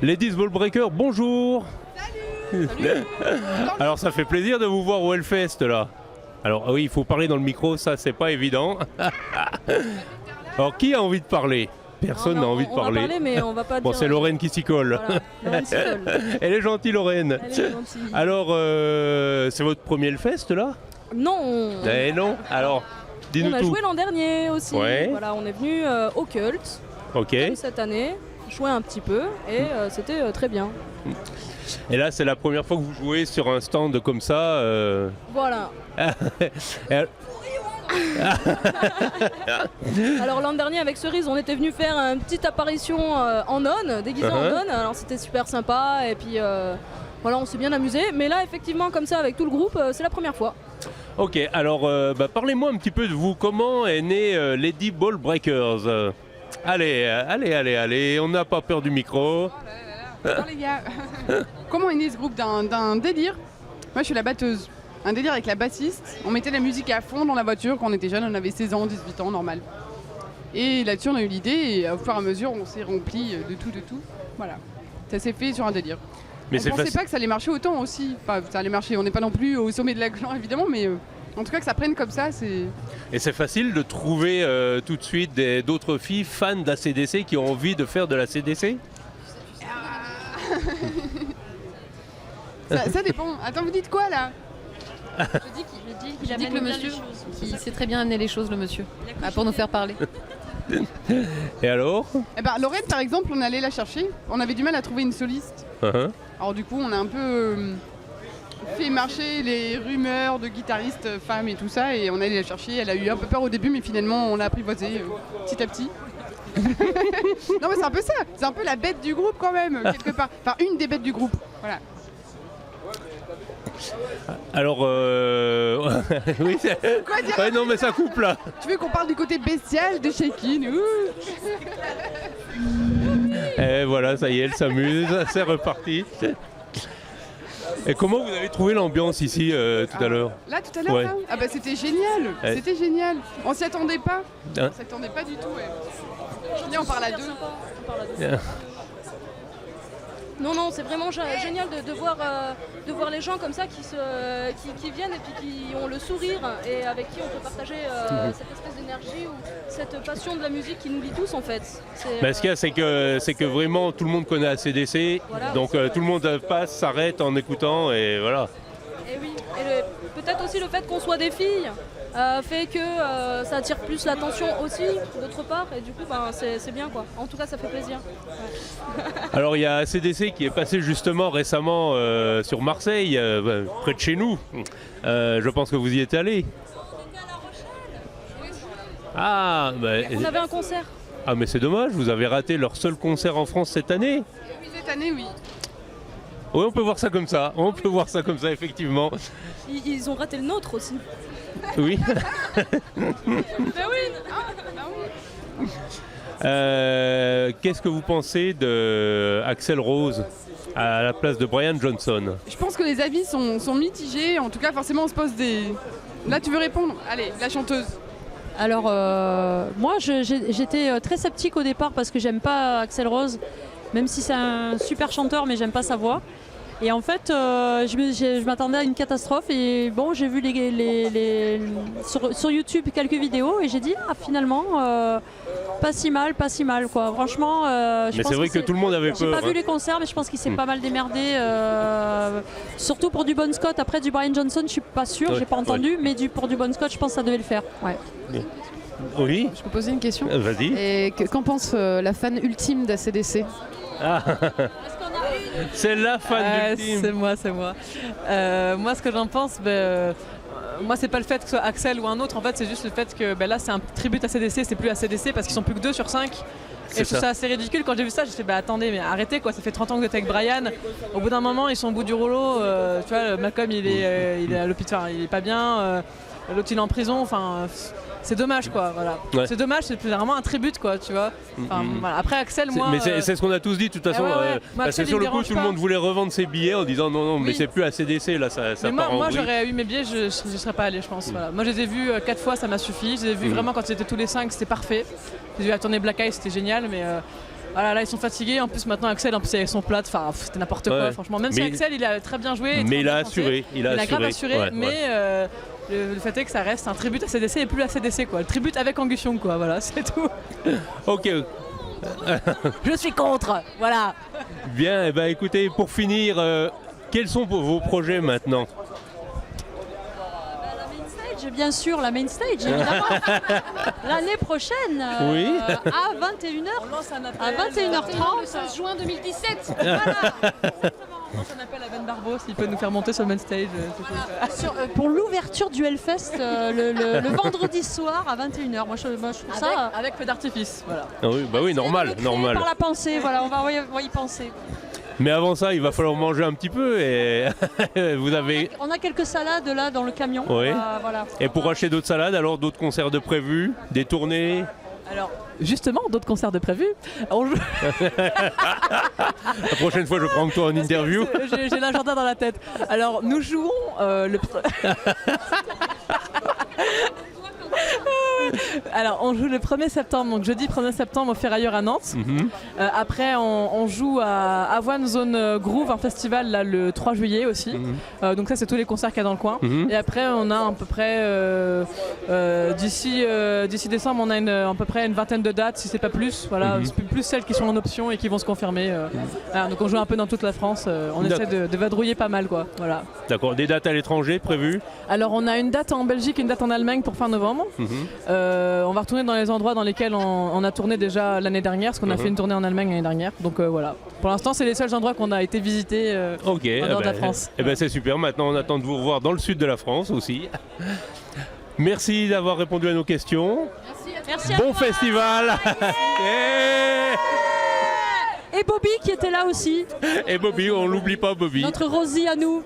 Ladies Ballbreaker, bonjour. Salut. Alors ça fait plaisir de vous voir au Hellfest là. Alors oui, il faut parler dans le micro, ça c'est pas évident. Alors qui a envie de parler? Personne n'a envie de parler. On va parler, mais on va pas bon, dire... c'est Lorraine qui s'y colle. Voilà, Lorraine s'y colle. Elle est gentille, Lorraine. Elle est gentille. Alors, c'est votre premier Hellfest là? Non. Eh non. Alors, dis-nous On a tout. joué l'an dernier aussi. Ouais. Voilà, on est venu au Cult Ok. cette année, jouer un petit peu et c'était très bien. Et là, c'est la première fois que vous jouez sur un stand comme ça. Voilà. Et- Alors l'an dernier avec Cerise, on était venu faire une petite apparition en nonne, déguisée en nonne. Alors c'était super sympa et puis voilà, on s'est bien amusé. Mais là, effectivement, comme ça, avec tout le groupe, c'est la première fois. Ok, alors parlez-moi un petit peu de vous. Comment est née Lady Ballbreakers? Allez, on n'a pas peur du micro. Attends les gars, comment est né ce groupe? D'un délire. Moi je suis la batteuse. Un délire avec la bassiste. On mettait la musique à fond dans la voiture quand on était jeune, on avait 16 ans, 18 ans, normal. Et là-dessus on a eu l'idée et au fur et à mesure on s'est rempli de tout. Voilà. Ça s'est fait sur un délire. Mais on c'est pensait facile. pas que ça allait marcher autant aussi. Enfin, ça allait marcher, on n'est pas non plus au sommet de la gloire évidemment, mais en tout cas que ça prenne comme ça, c'est... Et c'est facile de trouver tout de suite d'autres filles fans d'ACDC qui ont envie de faire de la CDC? ça dépend. Attends, vous dites quoi là? Je dis qu'il amène le monsieur qui sait très bien amener les choses, le monsieur, pour nous faire parler. Et alors? Eh ben, Lorraine par exemple, on allait la chercher. On avait du mal à trouver une soliste. Uh-huh. Alors du coup, on a un peu fait marcher les rumeurs de guitaristes femmes et tout ça, et on allait la chercher. Elle a eu un peu peur au début, mais finalement, on l'a apprivoisée petit à petit. Non mais c'est un peu ça, c'est un peu la bête du groupe quand même, quelque part. Enfin, une des bêtes du groupe, voilà. Alors, oui, Quoi dire? ouais, non mais ça coupe là. Tu veux qu'on parle du côté bestial de Shakin? Et voilà, ça y est, elle s'amuse, c'est reparti. Et comment vous avez trouvé l'ambiance ici tout à l'heure? Là, tout à l'heure, Ouais. là ah bah c'était génial, Ouais. c'était génial. On s'y attendait pas, Hein? on s'y attendait pas du tout, ouais. Viens, on parle à deux. Non, c'est vraiment génial de voir les gens comme ça qui viennent et puis qui ont le sourire et avec qui on peut partager cette espèce d'énergie ou cette passion de la musique qui nous lie tous en fait. Bah, ce qu'il y a, c'est que vraiment tout le monde connaît ACDC, Voilà, donc tout le monde passe, s'arrête en écoutant et voilà. Et oui, et peut-être aussi le fait qu'on soit des filles fait que ça attire plus l'attention aussi d'autre part et du coup c'est bien quoi. En tout cas ça fait plaisir. Ouais. Alors il y a ACDC qui est passé justement récemment sur Marseille, près de chez nous. Je pense que vous y êtes allé. Ah, bah, On avait un concert. ah mais c'est dommage, vous avez raté leur seul concert en France cette année. Oui, cette année, oui. Oui, on peut voir ça comme ça, effectivement. Ils ont raté le nôtre aussi. Oui. Ben oui. Qu'est-ce que vous pensez de Axl Rose à la place de Brian Johnson? Je pense que les avis sont mitigés, en tout cas forcément on se pose des... Là tu veux répondre? Allez, la chanteuse. Alors, moi, j'étais très sceptique au départ parce que j'aime pas Axl Rose, même si c'est un super chanteur, mais j'aime pas sa voix. Et en fait, je m'attendais à une catastrophe et bon, j'ai vu sur YouTube quelques vidéos et j'ai dit finalement pas si mal quoi. Franchement, je Mais pense c'est vrai que tout le monde avait j'ai peur. pas vu les concerts, mais je pense qu'il s'est pas mal démerdé. Surtout pour du Bon Scott. Après du Brian Johnson, je suis pas sûre, Ouais, j'ai pas entendu, mais pour du Bon Scott, je pense que ça devait le faire. Ouais. Oui, Je peux poser une question? vas-y. Et qu'en pense la fan ultime d'ACDC? C'est la fan ultime. C'est moi. Moi, ce que j'en pense, moi, c'est pas le fait que ce soit Axel ou un autre. En fait, c'est juste le fait que là, c'est un tribut à CDC, c'est plus ACDC parce qu'ils sont plus que 2 sur 5. Et je trouve ça assez ridicule. Quand j'ai vu ça, j'ai dit attendez, mais arrêtez quoi. Ça fait 30 ans que vous êtes avec Brian. Au bout d'un moment, ils sont au bout du rouleau. Tu vois, Malcolm, il est à l'hôpital, il est pas bien. L'autre, il est en prison. Enfin, c'est dommage quoi. Voilà. Ouais. C'est dommage. C'est vraiment un tribut quoi. Tu vois. Enfin, voilà. Après Axel, moi. Mais c'est ce qu'on a tous dit de toute façon. ouais. Moi, Parce que Axel, sur il le me coup, dérange tout le pas. monde voulait revendre ses billets en disant non, mais Oui. c'est plus ACDC là, ça Mais part en moi vrille. j'aurais eu mes billets, je serais pas allé, je pense. Voilà. Moi je les ai vus 4 fois, ça m'a suffi. Je les ai vus vraiment quand ils étaient tous les 5, c'était parfait. J'ai vu la tournée Black Eyes, c'était génial, mais Voilà, là ils sont fatigués. En plus maintenant Axel, en plus avec son plat, enfin c'était n'importe quoi Ouais. franchement. Même si Mais- Axel il a très bien joué. et Mais très il bien a chanté, assuré. Il a grave assuré. assuré, Ouais, mais ouais. le fait est que ça reste un tribut à CDC et plus à CDC quoi. Le tribut avec Angution quoi, voilà, c'est tout. Ok, Je suis contre, voilà. bien. Eh ben, écoutez, pour finir, quels sont vos projets maintenant? La main stage, bien sûr, la main stage, évidemment. L'année prochaine, Oui. à 21h. On lance un appel. À 21h30. Le 16 juin 2017. Voilà. On lance un appel à Ben Barbeau s'il peut nous faire monter sur le main stage. Pour l'ouverture du Hellfest le vendredi soir à 21h. Moi je trouve ça Avec feu d'artifice, voilà. Ah oui, bah oui, normal, créé normal. par la pensée. Voilà, on va y penser. Mais avant ça, il va falloir manger un petit peu et vous avez. On a quelques salades là dans le camion. Oui. Voilà. Et pour acheter d'autres salades, alors d'autres concerts de prévus, des tournées. Alors, justement, d'autres concerts de prévus. On joue... La prochaine fois, je prends que toi en interview. J'ai l'agenda dans la tête. Alors, nous jouons Alors, on joue le 1er septembre, donc jeudi 1er septembre au Ferrailleur à Nantes. Mhm. Après, on joue à Avoine Zone Groove, un festival là, le 3 juillet aussi. Donc ça, c'est tous les concerts qu'il y a dans le coin. Mhm. Et après, on a à peu près, d'ici décembre, on a à peu près une vingtaine de dates, si c'est pas plus. Voilà, c'est plus celles qui sont en option et qui vont se confirmer. Voilà, donc on joue un peu dans toute la France. On essaie de vadrouiller pas mal, quoi. Voilà. D'accord, des dates à l'étranger prévues. Alors, on a une date en Belgique, une date en Allemagne pour fin novembre. On va retourner dans les endroits dans lesquels on a tourné déjà l'année dernière, parce qu'on a fait une tournée en Allemagne l'année dernière. Donc voilà. Pour l'instant, c'est les seuls endroits qu'on a été visités Ok, en dehors de la France. eh ben, c'est super. Maintenant, on attend de vous revoir dans le sud de la France aussi. Merci d'avoir répondu à nos questions. Merci à Bon toi. festival. Et Bobby qui était là aussi, Et Bobby, on l'oublie pas, Bobby. notre Rosie à nous.